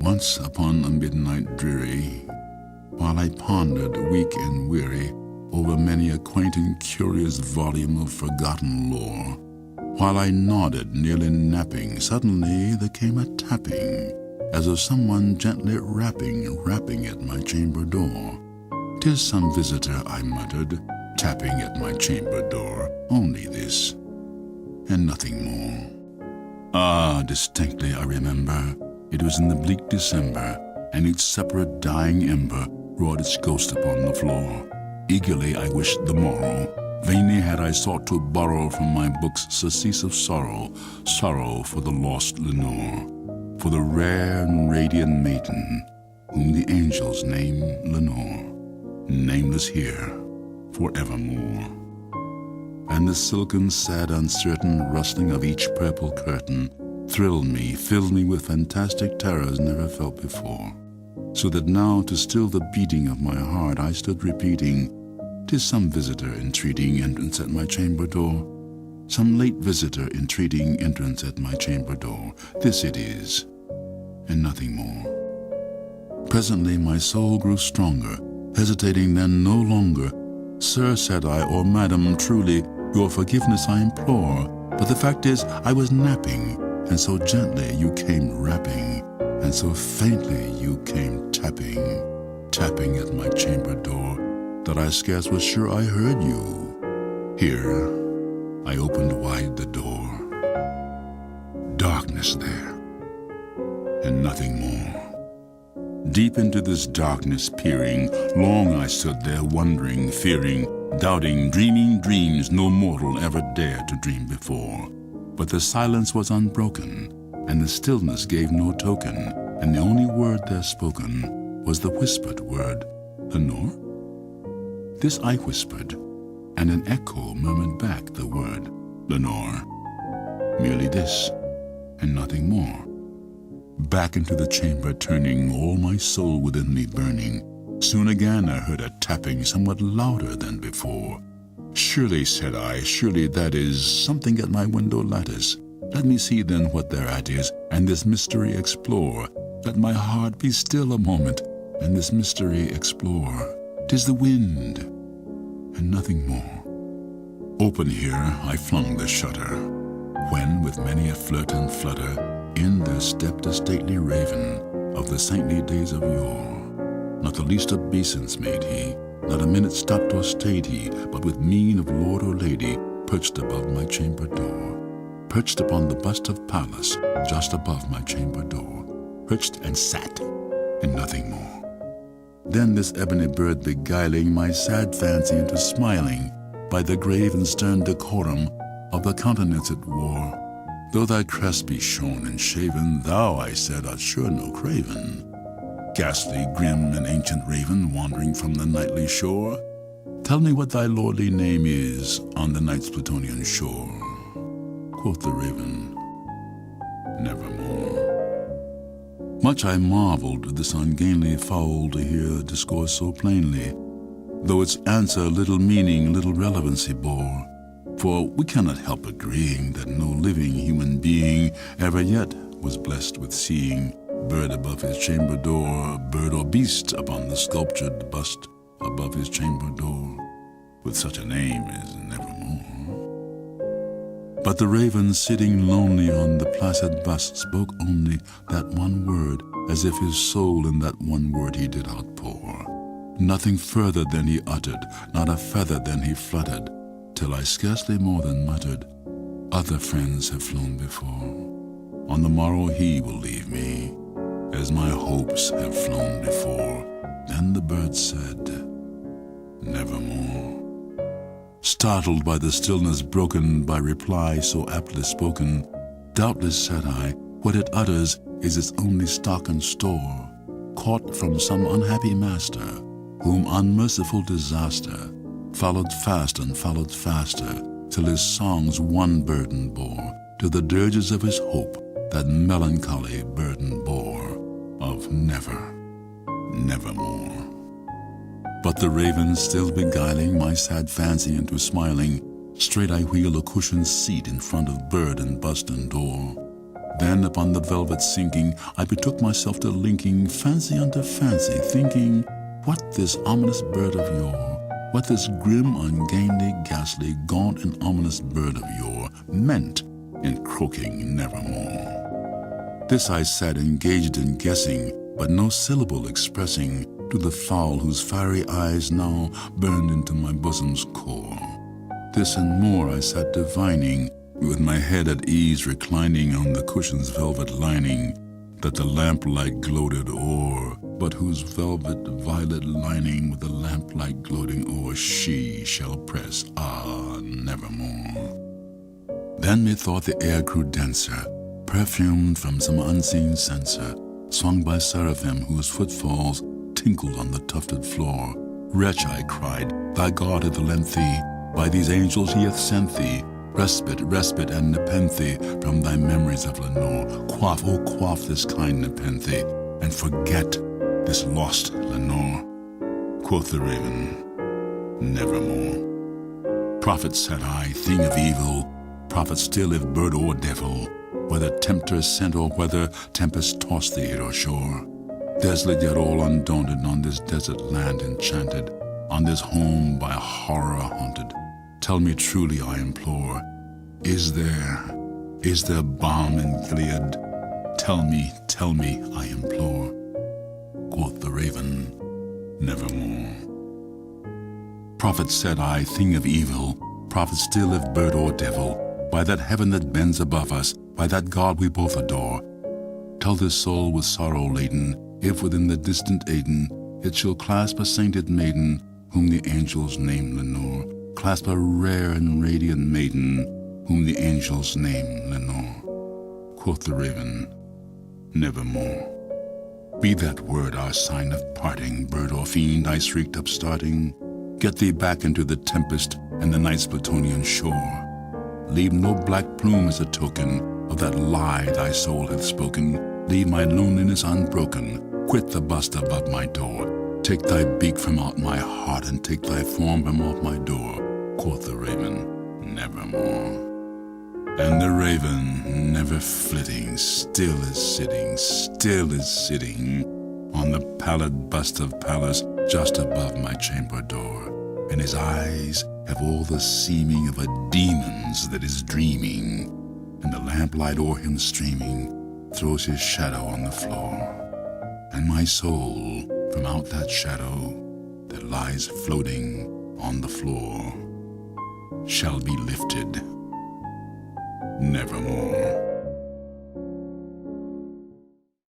Once upon a midnight dreary, while I pondered, weak and weary, over many a quaint and curious volume of forgotten lore, while I nodded, nearly napping, suddenly there came a tapping, as of someone gently rapping at my chamber door. "'Tis some visitor," I muttered, tapping at my chamber door, "only this, and nothing more." Ah, distinctly I remember, it was in the bleak December, and each separate dying ember wrought its ghost upon the floor. Eagerly I wished the morrow. Vainly had I sought to borrow from my books surcease of sorrow, sorrow for the lost Lenore, for the rare and radiant maiden whom the angels name Lenore, nameless here forevermore. And the silken, sad, uncertain rustling of each purple curtain thrilled me, filled me with fantastic terrors never felt before, so that now, to still the beating of my heart, I stood repeating, "'Tis some visitor entreating entrance at my chamber door, some late visitor entreating entrance at my chamber door. This it is, and nothing more." Presently my soul grew stronger, hesitating then no longer. "Sir," said I, "or madam, truly, your forgiveness I implore, but the fact is I was napping, and so gently you came rapping, and so faintly you came tapping at my chamber door, that I scarce was sure I heard you." Here I opened wide the door. Darkness there, and nothing more. Deep into this darkness peering, long I stood there wondering, fearing, doubting, dreaming dreams no mortal ever dared to dream before. But the silence was unbroken, and the stillness gave no token, and the only word there spoken was the whispered word, "Lenore?" This I whispered, and an echo murmured back the word, "Lenore." Merely this, and nothing more. Back into the chamber turning, all my soul within me burning, soon again I heard a tapping somewhat louder than before. "Surely," said I, "surely that is something at my window lattice. Let me see then what thereat is, and this mystery explore. Let my heart be still a moment, and this mystery explore. 'Tis the wind, and nothing more." Open here I flung the shutter, when with many a flirt and flutter in there stepped a stately raven of the saintly days of yore. Not the least obeisance made he, not a minute stopped or stayed he, but with mien of lord or lady perched above my chamber door, perched upon the bust of Pallas just above my chamber door, perched and sat, and nothing more. Then this ebony bird beguiling my sad fancy into smiling by the grave and stern decorum of the countenance it wore. "Though thy crest be shorn and shaven, thou," I said, "art sure no craven, ghastly, grim, and ancient raven wandering from the nightly shore. Tell me what thy lordly name is on the night's Plutonian shore." Quoth the raven, "Nevermore." Much I marveled this ungainly fowl to hear discourse so plainly, though its answer little meaning, little relevancy bore. For we cannot help agreeing that no living human being ever yet was blessed with seeing bird above his chamber door, bird or beast upon the sculptured bust above his chamber door, with such a name as Nevermore. But the raven sitting lonely on the placid bust spoke only that one word, as if his soul in that one word he did outpour. Nothing further than he uttered, not a feather than he fluttered, till I scarcely more than muttered, "Other friends have flown before. On the morrow he will leave me, as my hopes have flown before." Then the bird said, "Nevermore." Startled by the stillness broken by reply so aptly spoken, "Doubtless," said I, "what it utters is its only stock and store, caught from some unhappy master, whom unmerciful disaster followed fast and followed faster, till his songs one burden bore, to the dirges of his hope that melancholy burden bore, of nevermore." But the raven still beguiling my sad fancy into smiling, straight I wheel a cushioned seat in front of bird and bust and door. Then upon the velvet sinking, I betook myself to linking fancy unto fancy, thinking what this ominous bird of yore, what this grim, ungainly, ghastly, gaunt, and ominous bird of yore meant in croaking nevermore. This I sat engaged in guessing, but no syllable expressing to the fowl whose fiery eyes now burned into my bosom's core. This and more I sat divining, with my head at ease reclining on the cushion's velvet lining, that the lamplight gloated o'er, but whose velvet violet lining with the lamplight gloating o'er she shall press, nevermore. Then methought the air grew denser, perfumed from some unseen censer, swung by seraphim whose footfalls tinkled on the tufted floor. Wretch, I cried, thy God hath lent thee, by these angels he hath sent thee, respite, respite, and nepenthe from thy memories of Lenore. Quaff, oh quaff this kind nepenthe, and forget this lost Lenore. Quoth the raven, nevermore. Prophet, said I, thing of evil, prophet still if bird or devil, whether tempter sent or whether tempest tossed thee here or shore. Desolate yet all undaunted on this desert land enchanted, on this home by horror haunted, tell me truly, I implore, is there balm in Gilead? Tell me, I implore. Quoth the raven, nevermore. Prophet, said I, thing of evil, prophet still if bird or devil, by that heaven that bends above us, by that God we both adore, tell this soul with sorrow laden, if within the distant Aidenn it shall clasp a sainted maiden, whom the angels name Lenore, clasp a rare and radiant maiden, whom the angels name Lenore. Quoth the raven, nevermore. Be that word our sign of parting, bird or fiend, I shrieked upstarting. Get thee back into the tempest and the night's Plutonian shore. Leave no black plume as a token of that lie thy soul hath spoken. Leave my loneliness unbroken. Quit the bust above my door. Take thy beak from out my heart, and take thy form from off my door. Quoth the raven, nevermore. And the raven, never flitting, still is sitting on the pallid bust of Pallas just above my chamber door. And his eyes have all the seeming of a demon's that is dreaming, and the lamplight o'er him streaming throws his shadow on the floor. And my soul, from out that shadow that lies floating on the floor, shall be lifted nevermore.